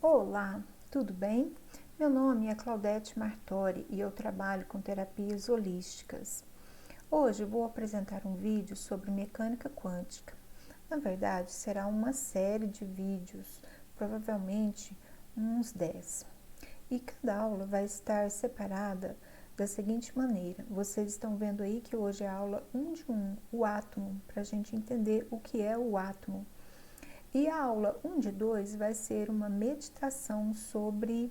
Olá, tudo bem? Meu nome é Claudete Martori e eu trabalho com terapias holísticas. Hoje eu vou apresentar um vídeo sobre mecânica quântica. Na verdade, será uma série de vídeos, provavelmente uns 10. E cada aula vai estar separada da seguinte maneira. Vocês estão vendo aí que hoje é a aula 1 de 1, o átomo, para a gente entender o que é o átomo. E a aula 1 de 2 vai ser uma meditação sobre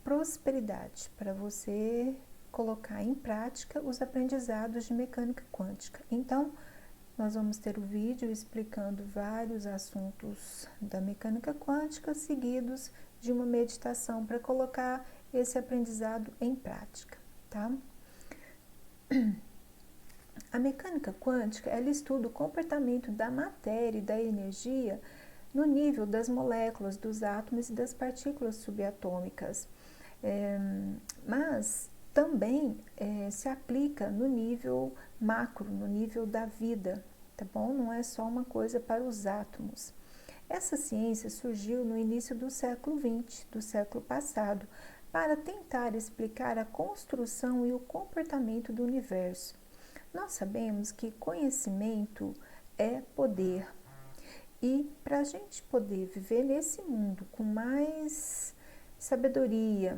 prosperidade, para você colocar em prática os aprendizados de mecânica quântica. Então, nós vamos ter o vídeo explicando vários assuntos da mecânica quântica, seguidos de uma meditação para colocar esse aprendizado em prática, tá? A mecânica quântica, ela estuda o comportamento da matéria e da energia no nível das moléculas, dos átomos e das partículas subatômicas, mas também se aplica no nível macro, no nível da vida, tá bom? Não é só uma coisa para os átomos. Essa ciência surgiu no início do século XX, do século passado, para tentar explicar a construção e o comportamento do universo. Nós sabemos que conhecimento é poder. E para a gente poder viver nesse mundo com mais sabedoria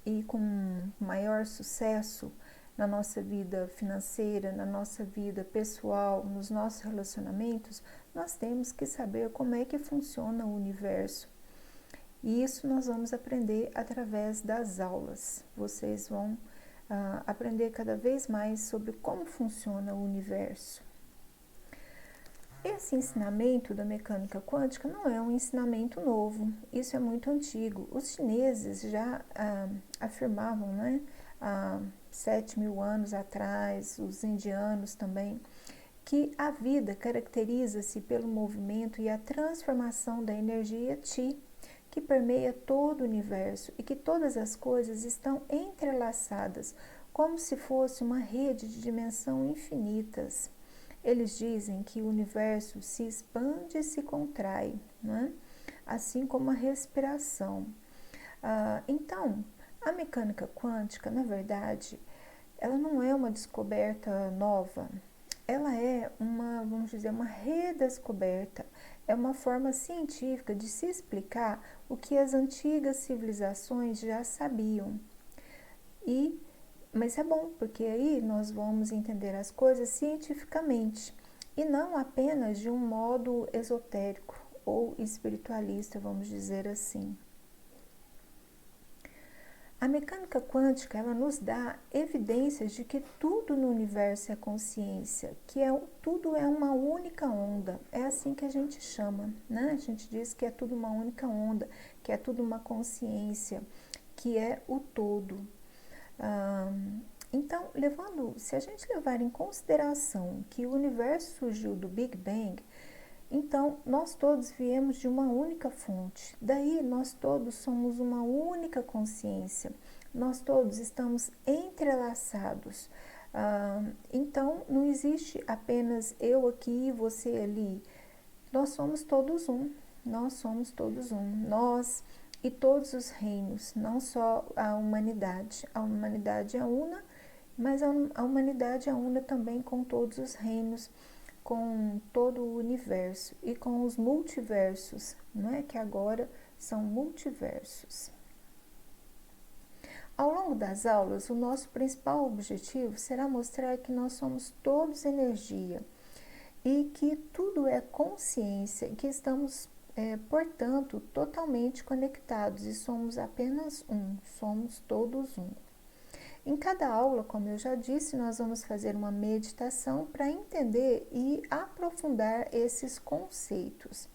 e com maior sucesso na nossa vida financeira, na nossa vida pessoal, nos nossos relacionamentos, nós temos que saber como é que funciona o universo. E isso nós vamos aprender através das aulas. Vocês vão aprender cada vez mais sobre como funciona o universo. Esse ensinamento da mecânica quântica não é um ensinamento novo, isso é muito antigo. Os chineses já afirmavam, né, há 7.000 anos atrás, os indianos também, que a vida caracteriza-se pelo movimento e a transformação da energia Qi, que permeia todo o universo e que todas as coisas estão entrelaçadas, como se fosse uma rede de dimensão infinitas. Eles dizem que o universo se expande e se contrai, né? Assim como a respiração. Então, a mecânica quântica, na verdade, ela não é uma descoberta nova, ela é vamos dizer, uma redescoberta, é uma forma científica de se explicar o que as antigas civilizações já sabiam. Mas é bom, porque aí nós vamos entender as coisas cientificamente e não apenas de um modo esotérico ou espiritualista, vamos dizer assim. A mecânica quântica, ela nos dá evidências de que tudo no universo é consciência, que tudo é uma única onda, é assim que a gente chama, né? A gente diz que é tudo uma única onda, que é tudo uma consciência, que é o todo. Então, se a gente levar em consideração que o universo surgiu do Big Bang, então nós todos viemos de uma única fonte. Daí nós todos somos uma única consciência. Nós todos estamos entrelaçados. Então não existe apenas eu aqui e você ali. Nós somos todos um. Nós somos todos um. Nós e todos os reinos, não só a humanidade. A humanidade é una, mas a humanidade é una também com todos os reinos, com todo o universo e com os multiversos, não é? Que agora são multiversos. Ao longo das aulas, o nosso principal objetivo será mostrar que nós somos todos energia e que tudo é consciência e que estamos portanto, totalmente conectados e somos apenas um, somos todos um. Em cada aula, como eu já disse, nós vamos fazer uma meditação para entender e aprofundar esses conceitos.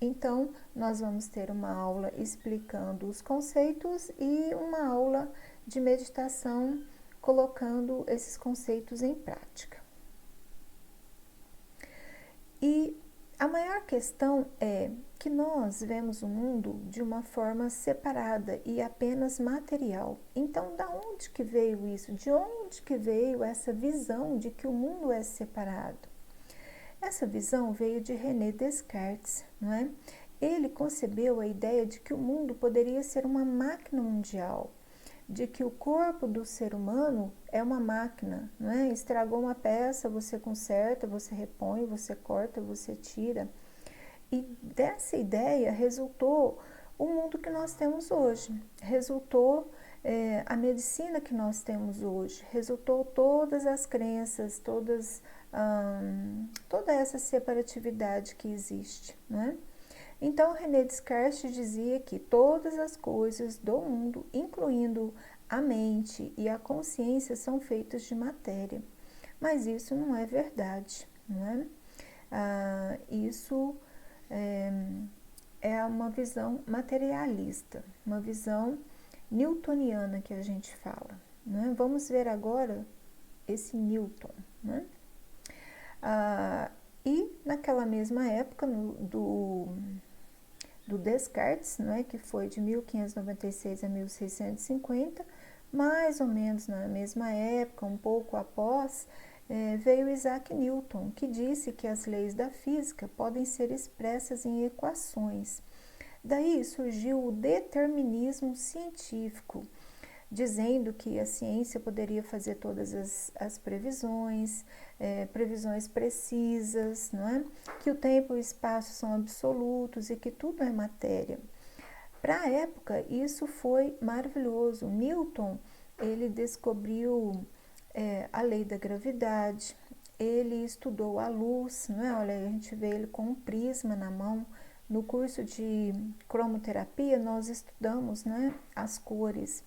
Então, nós vamos ter uma aula explicando os conceitos e uma aula de meditação colocando esses conceitos em prática. E a maior questão é que nós vemos o mundo de uma forma separada e apenas material. Então, da onde que veio isso? De onde que veio essa visão de que o mundo é separado? Essa visão veio de René Descartes, não é? ele concebeu a ideia de que o mundo poderia ser uma máquina mundial, de que o corpo do ser humano é uma máquina, né? Estragou uma peça, você conserta, você repõe, você corta, você tira. E dessa ideia resultou o mundo que nós temos hoje, resultou a medicina que nós temos hoje, resultou todas as crenças, toda essa separatividade que existe, né? Então, René Descartes dizia que todas as coisas do mundo, incluindo a mente e a consciência, são feitas de matéria. Mas isso não é verdade, não é? Isso é uma visão materialista, uma visão newtoniana que a gente fala, né? Vamos ver agora esse Newton, né? E naquela mesma época do Descartes, né, que foi de 1596 a 1650, mais ou menos na mesma época, um pouco após, veio Isaac Newton, que disse que as leis da física podem ser expressas em equações. Daí surgiu o determinismo científico, dizendo que a ciência poderia fazer todas as previsões, previsões precisas, não é? Que o tempo e o espaço são absolutos e que tudo é matéria. Para a época, isso foi maravilhoso. Newton, ele descobriu a lei da gravidade, ele estudou a luz, não é? Olha, a gente vê ele com um prisma na mão. No curso de cromoterapia, nós estudamos, né, as cores.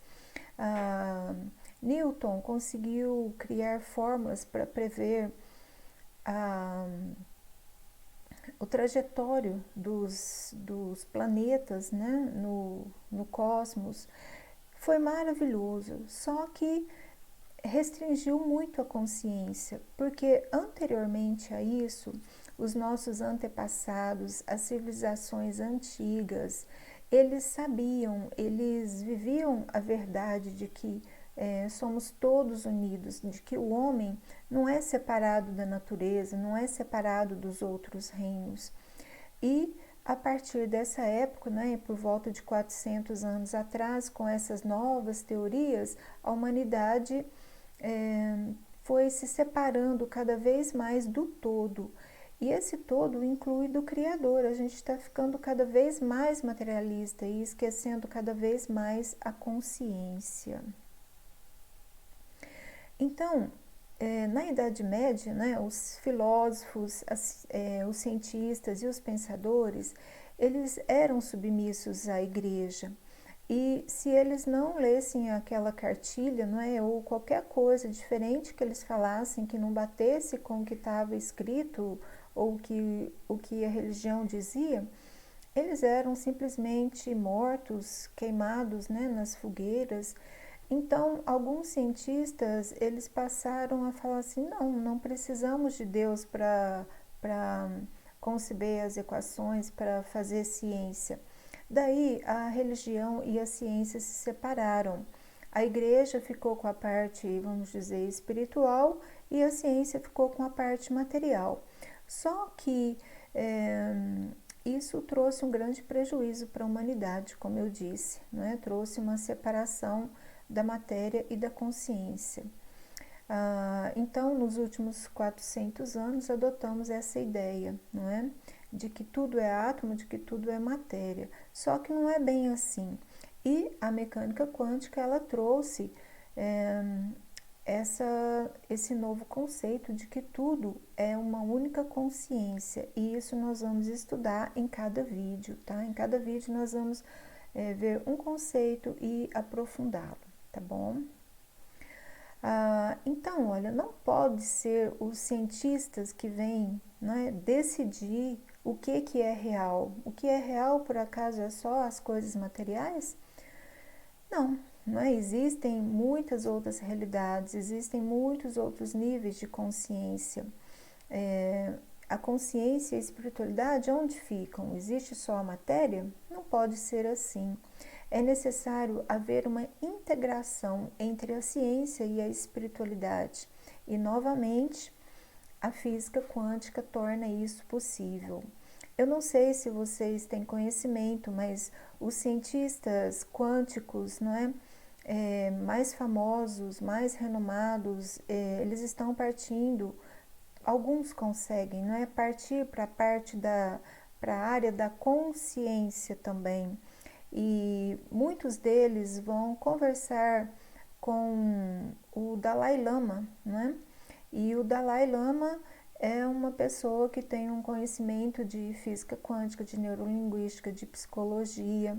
Newton conseguiu criar fórmulas para prever o trajetório dos planetas, né, no cosmos. Foi maravilhoso, só que restringiu muito a consciência, porque anteriormente a isso, os nossos antepassados, as civilizações antigas, eles sabiam, eles viviam a verdade de que somos todos unidos, de que o homem não é separado da natureza, não é separado dos outros reinos. E a partir dessa época, né, por volta de 400 anos atrás, com essas novas teorias, a humanidade foi se separando cada vez mais do todo. E esse todo inclui do Criador. A gente está ficando cada vez mais materialista e esquecendo cada vez mais a consciência. Então, na Idade Média, né, os filósofos, os cientistas e os pensadores, eles eram submissos à igreja. E se eles não lessem aquela cartilha, não é, ou qualquer coisa diferente que eles falassem, que não batesse com o que estava escrito ou o que a religião dizia, eles eram simplesmente mortos, queimados, né, nas fogueiras. Então, alguns cientistas, eles passaram a falar assim, não precisamos de Deus para conceber as equações, para fazer ciência. Daí, a religião e a ciência se separaram. A igreja ficou com a parte, vamos dizer, espiritual e a ciência ficou com a parte material. Só que isso trouxe um grande prejuízo para a humanidade, como eu disse, né? Trouxe uma separação da matéria e da consciência. Então, nos últimos 400 anos, adotamos essa ideia, não é? De que tudo é átomo, de que tudo é matéria. Só que não é bem assim. E a mecânica quântica, ela trouxe esse novo conceito de que tudo é uma única consciência. E isso nós vamos estudar em cada vídeo, tá? Em cada vídeo nós vamos ver um conceito e aprofundá-lo, tá bom? Então, olha, não pode ser os cientistas que vêm, né, decidir o que é real. O que é real, por acaso, é só as coisas materiais? Não é? Existem muitas outras realidades, existem muitos outros níveis de consciência. A consciência e a espiritualidade, onde ficam? Existe só a matéria? Não pode ser assim. É necessário haver uma integração entre a ciência e a espiritualidade. E, novamente, a física quântica torna isso possível. Eu não sei se vocês têm conhecimento, mas os cientistas quânticos, não é? Mais famosos, mais renomados, eles estão partindo, alguns conseguem, não é? Partir para a parte para a área da consciência também. E muitos deles vão conversar com o Dalai Lama, né? E o Dalai Lama é uma pessoa que tem um conhecimento de física quântica, de neurolinguística, de psicologia,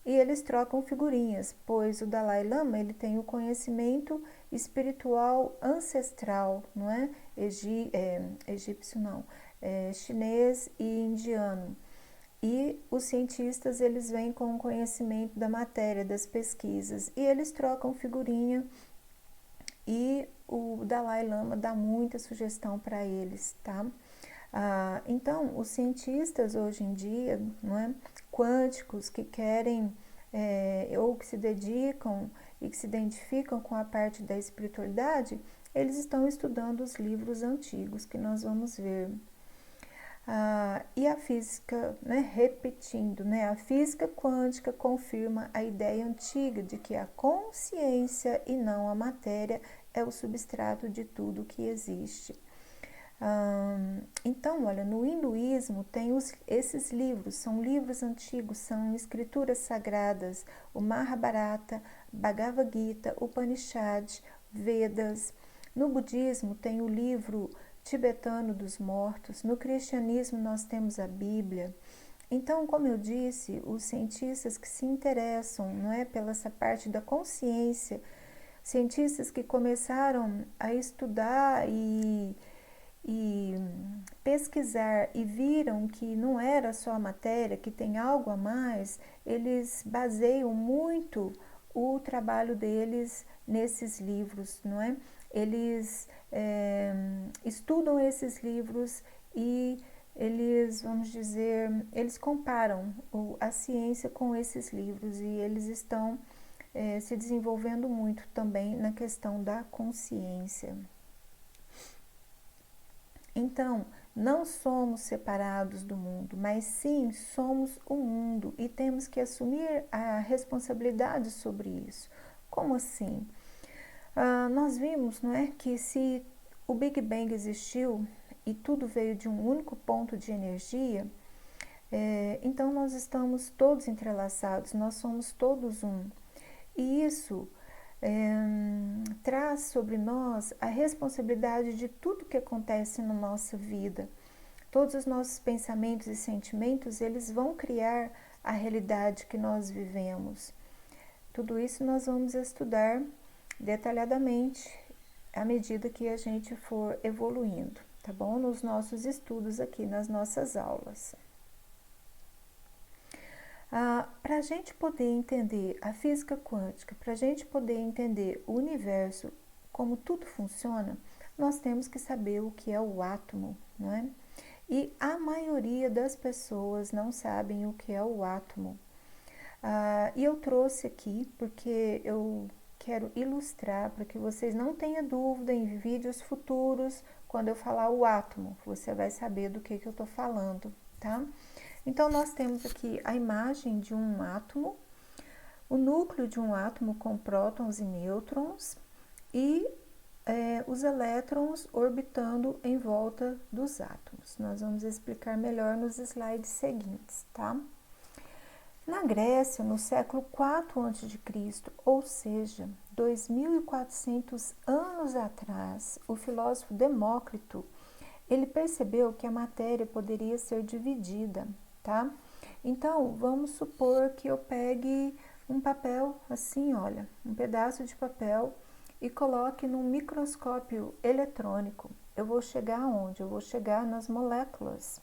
e eles trocam figurinhas, pois o Dalai Lama ele tem o conhecimento espiritual ancestral, não é? Egípcio não, chinês e indiano. E os cientistas eles vêm com o conhecimento da matéria, das pesquisas, e eles trocam figurinha e o Dalai Lama dá muita sugestão para eles, tá? Então, os cientistas hoje em dia, não é, quânticos que querem ou que se dedicam e que se identificam com a parte da espiritualidade, eles estão estudando os livros antigos que nós vamos ver. E a física, né, repetindo, né, a física quântica confirma a ideia antiga de que a consciência e não a matéria é o substrato de tudo que existe. Então, olha, no hinduísmo tem esses livros, são livros antigos, são escrituras sagradas, o Mahabharata, Bhagavad Gita, Upanishad, Vedas. No budismo tem o livro tibetano dos mortos, no cristianismo nós temos a Bíblia. Então, como eu disse, os cientistas que se interessam, não é, pela essa parte da consciência, cientistas que começaram a estudar e pesquisar e viram que não era só a matéria, que tem algo a mais, eles baseiam muito o trabalho deles nesses livros, não é? Eles estudam esses livros e eles, vamos dizer, eles comparam a ciência com esses livros e eles estão se desenvolvendo muito também na questão da consciência. Então, não somos separados do mundo, mas sim somos o mundo e temos que assumir a responsabilidade sobre isso. Como assim? Nós vimos, não é, que se o Big Bang existiu e tudo veio de um único ponto de energia, então nós estamos todos entrelaçados, nós somos todos um. E isso traz sobre nós a responsabilidade de tudo que acontece na nossa vida. Todos os nossos pensamentos e sentimentos, eles vão criar a realidade que nós vivemos. Tudo isso nós vamos estudar detalhadamente à medida que a gente for evoluindo, tá bom? Nos nossos estudos aqui, nas nossas aulas. Para a gente poder entender a física quântica, para a gente poder entender o universo, como tudo funciona, nós temos que saber o que é o átomo, não é? E a maioria das pessoas não sabem o que é o átomo. E eu trouxe aqui porque eu quero ilustrar para que vocês não tenham dúvida em vídeos futuros, quando eu falar o átomo, você vai saber do que eu estou falando, tá? Então, nós temos aqui a imagem de um átomo, o núcleo de um átomo com prótons e nêutrons e os elétrons orbitando em volta dos átomos. Nós vamos explicar melhor nos slides seguintes, tá? Na Grécia, no século IV a.C., ou seja, 2.400 anos atrás, o filósofo Demócrito, ele percebeu que a matéria poderia ser dividida, tá? Então, vamos supor que eu pegue um papel assim, olha, um pedaço de papel e coloque num microscópio eletrônico. Eu vou chegar aonde? Eu vou chegar nas moléculas.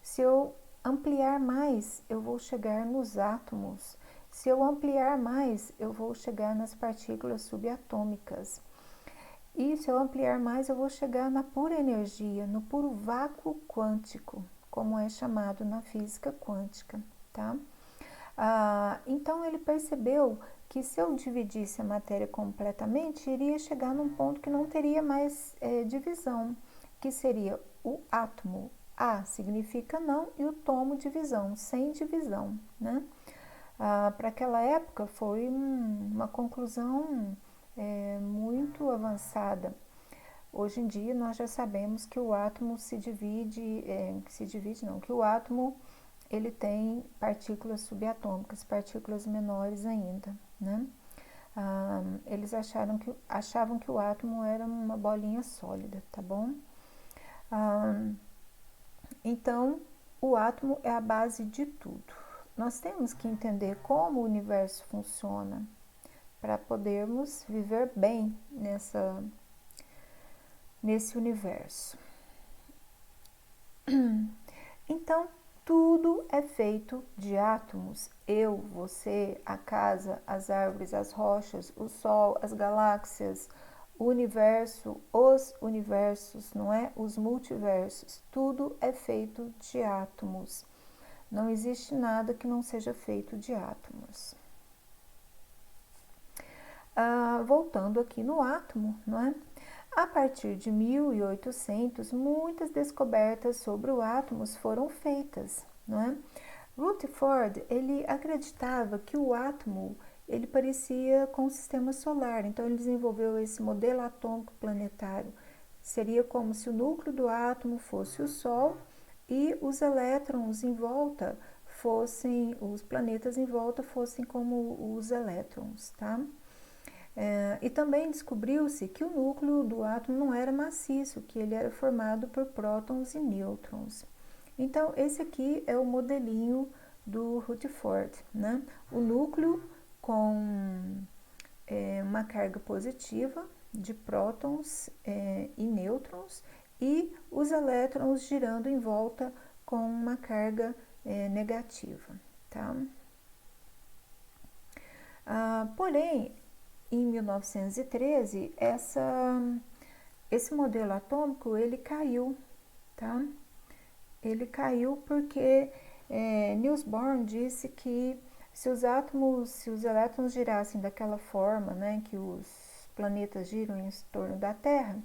Se eu ampliar mais, eu vou chegar nos átomos. Se eu ampliar mais, eu vou chegar nas partículas subatômicas. E se eu ampliar mais, eu vou chegar na pura energia, no puro vácuo quântico, como é chamado na física quântica, tá? Então, ele percebeu que se eu dividisse a matéria completamente, iria chegar num ponto que não teria mais divisão, que seria o átomo. A significa não e o tomo, divisão, sem divisão, né? Para aquela época foi uma conclusão muito avançada. Hoje em dia nós já sabemos que o átomo que o átomo ele tem partículas subatômicas, partículas menores ainda, né? Eles achavam que o átomo era uma bolinha sólida, tá bom? Então, o átomo é a base de tudo. Nós temos que entender como o universo funciona para podermos viver bem nesse universo. Então, tudo é feito de átomos. Eu, você, a casa, as árvores, as rochas, o sol, as galáxias, o universo, os universos, não é? Os multiversos. Tudo é feito de átomos. Não existe nada que não seja feito de átomos. Voltando aqui no átomo, não é? A partir de 1800, muitas descobertas sobre o átomo foram feitas, não é? Rutherford, ele acreditava que o átomo, ele parecia com o sistema solar, então ele desenvolveu esse modelo atômico planetário. Seria como se o núcleo do átomo fosse o Sol e os elétrons em volta os planetas em volta fossem como os elétrons, tá? E também descobriu-se que o núcleo do átomo não era maciço, que ele era formado por prótons e nêutrons. Então, esse aqui é o modelinho do Rutherford, né? O núcleo com uma carga positiva de prótons e nêutrons e os elétrons girando em volta com uma carga negativa, tá? Porém, em 1913, esse modelo atômico ele caiu, tá? Ele caiu porque Niels Bohr disse que se os elétrons girassem daquela forma, né, que os planetas giram em torno da Terra,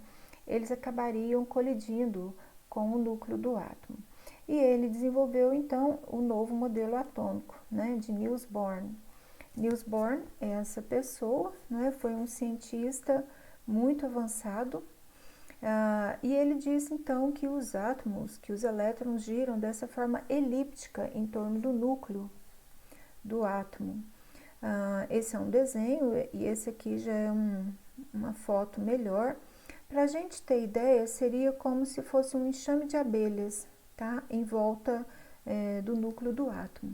eles acabariam colidindo com o núcleo do átomo. E ele desenvolveu então o novo modelo atômico, né, de Niels Bohr. Niels Bohr é essa pessoa, né, foi um cientista muito avançado, e ele diz então que os átomos, que os elétrons giram dessa forma elíptica em torno do núcleo do átomo. Esse é um desenho e esse aqui já é uma foto melhor. Para a gente ter ideia, seria como se fosse um enxame de abelhas, tá? Em volta do núcleo do átomo.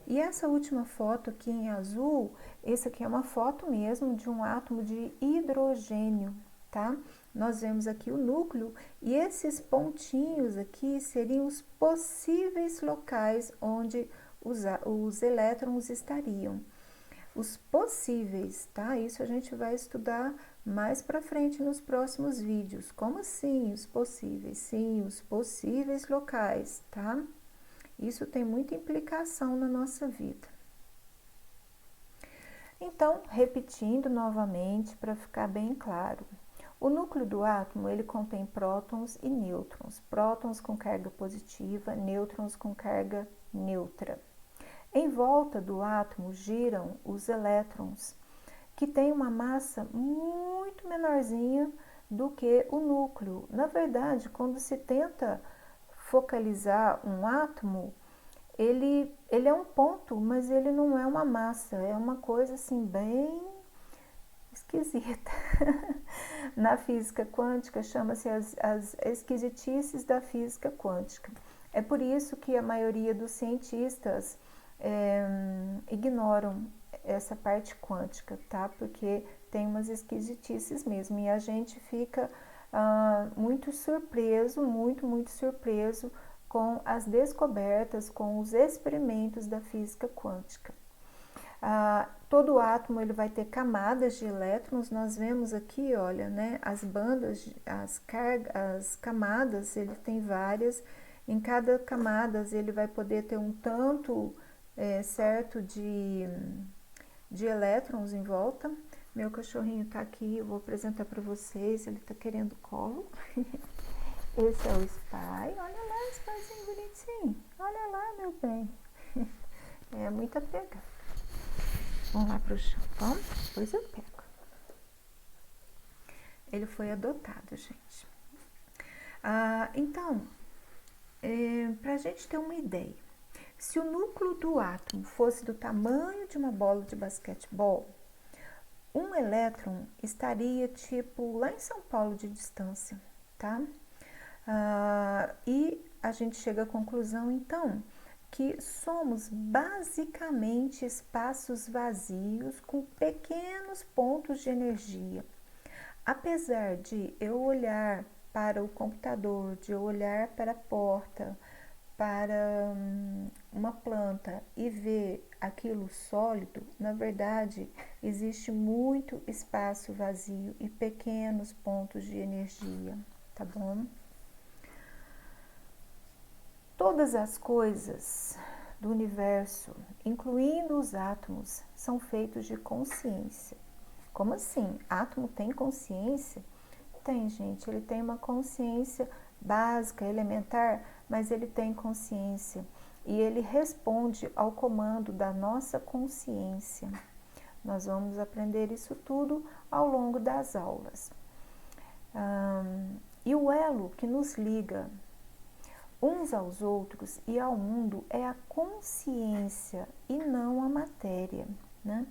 E essa última foto aqui em azul, essa aqui é uma foto mesmo de um átomo de hidrogênio, tá? Nós vemos aqui o núcleo e esses pontinhos aqui seriam os possíveis locais onde os elétrons estariam. Os possíveis, tá? Isso a gente vai estudar mais para frente nos próximos vídeos. Como assim os possíveis? Sim, os possíveis locais, tá? Isso tem muita implicação na nossa vida. Então, repetindo novamente para ficar bem claro. O núcleo do átomo, ele contém prótons e nêutrons. Prótons com carga positiva, nêutrons com carga neutra. Em volta do átomo giram os elétrons, que têm uma massa muito menorzinha do que o núcleo. Na verdade, quando se tenta focalizar um átomo, ele é um ponto, mas ele não é uma massa, é uma coisa assim bem esquisita. Na física quântica chama-se as esquisitices da física quântica. É por isso que a maioria dos cientistas ignoram essa parte quântica, tá? Porque tem umas esquisitices mesmo e a gente fica muito surpreso, muito surpreso com as descobertas, com os experimentos da física quântica. Todo átomo ele vai ter camadas de elétrons. Nós vemos aqui, olha, né, as bandas, as camadas, ele tem várias. Em cada camada ele vai poder ter um tanto certo de elétrons em volta. Meu cachorrinho tá aqui, eu vou apresentar para vocês, ele tá querendo colo. Esse é o Spy. Olha lá, Spyzinho bonitinho. Olha lá, meu bem. É muito apegado. Vamos lá pro chão, vamos? Depois eu pego. Ele foi adotado, gente. Então, para a gente ter uma ideia, se o núcleo do átomo fosse do tamanho de uma bola de basquetebol, um elétron estaria tipo lá em São Paulo de distância, tá? E a gente chega à conclusão, então, que somos basicamente espaços vazios com pequenos pontos de energia. Apesar de eu olhar para o computador, de eu olhar para a porta, para uma planta e ver aquilo sólido, na verdade, existe muito espaço vazio e pequenos pontos de energia, tá bom? Todas as coisas do universo, incluindo os átomos, são feitos de consciência. Como assim? Átomo tem consciência? Tem, gente. Ele tem uma consciência básica, elementar, mas ele tem consciência. E ele responde ao comando da nossa consciência. Nós vamos aprender isso tudo ao longo das aulas. E o elo que nos liga uns aos outros e ao mundo é a consciência e não a matéria, né?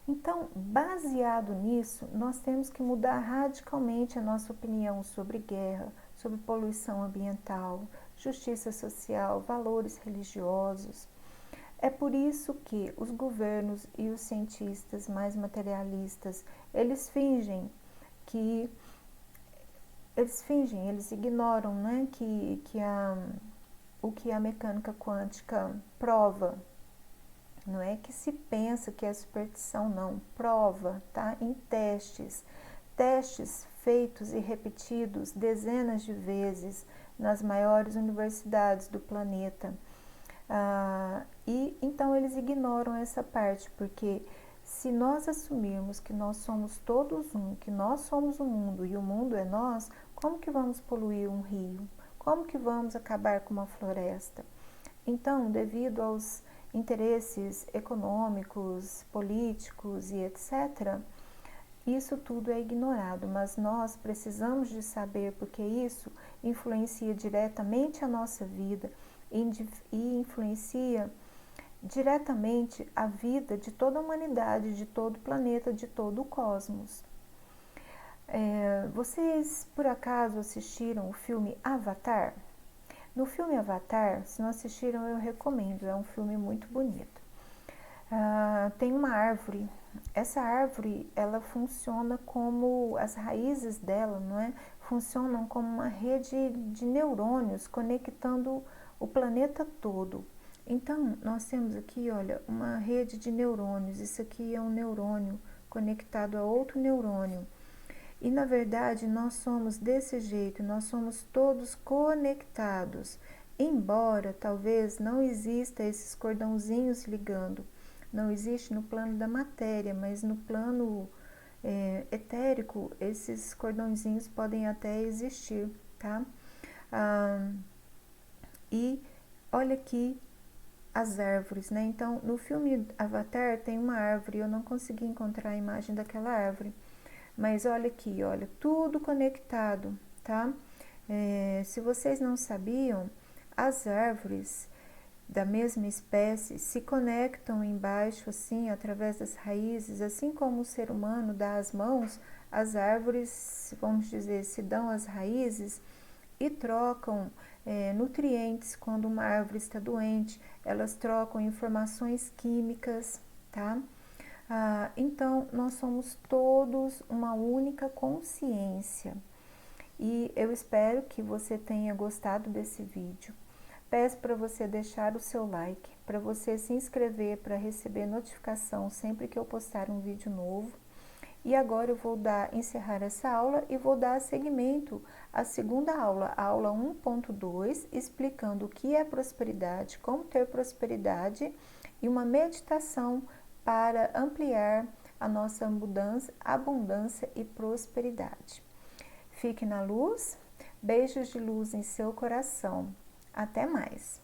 Então, baseado nisso, nós temos que mudar radicalmente a nossa opinião sobre guerra, sobre poluição ambiental, justiça social, valores religiosos. É por isso que os governos e os cientistas mais materialistas, eles ignoram, né, o que a mecânica quântica prova. Não é que se pensa que é superstição, não. Prova, tá? Em testes. Testes feitos e repetidos dezenas de vezes nas maiores universidades do planeta. E então eles ignoram essa parte, porque se nós assumirmos que nós somos todos um, que nós somos o mundo e o mundo é nós, como que vamos poluir um rio? Como que vamos acabar com uma floresta? Então, devido aos interesses econômicos, políticos e etc., isso tudo é ignorado, mas nós precisamos de saber, porque isso influencia diretamente a nossa vida e influencia diretamente a vida de toda a humanidade, de todo o planeta, de todo o cosmos. Vocês, por acaso, assistiram o filme Avatar? No filme Avatar, se não assistiram, eu recomendo, é um filme muito bonito. Tem uma árvore, essa árvore, ela funciona como, as raízes dela, não é? Funcionam como uma rede de neurônios conectando o planeta todo. Então, nós temos aqui, olha, uma rede de neurônios, isso aqui é um neurônio conectado a outro neurônio. E na verdade nós somos desse jeito, nós somos todos conectados, embora talvez não exista esses cordãozinhos ligando, não existe no plano da matéria, mas no plano etérico esses cordãozinhos podem até existir, tá? E olha aqui as árvores, né? Então no filme Avatar tem uma árvore, eu não consegui encontrar a imagem daquela árvore. Mas olha aqui, olha, tudo conectado, tá? Se vocês não sabiam, as árvores da mesma espécie se conectam embaixo, assim, através das raízes, assim como o ser humano dá as mãos, as árvores, vamos dizer, se dão as raízes e trocam nutrientes quando uma árvore está doente, elas trocam informações químicas, tá? Então, nós somos todos uma única consciência e eu espero que você tenha gostado desse vídeo. Peço para você deixar o seu like, para você se inscrever para receber notificação sempre que eu postar um vídeo novo. E agora eu vou encerrar essa aula e vou dar seguimento à segunda aula, a aula 1.2, explicando o que é prosperidade, como ter prosperidade e uma meditação para ampliar a nossa abundância e prosperidade. Fique na luz, Beijos de luz em seu coração. Até mais!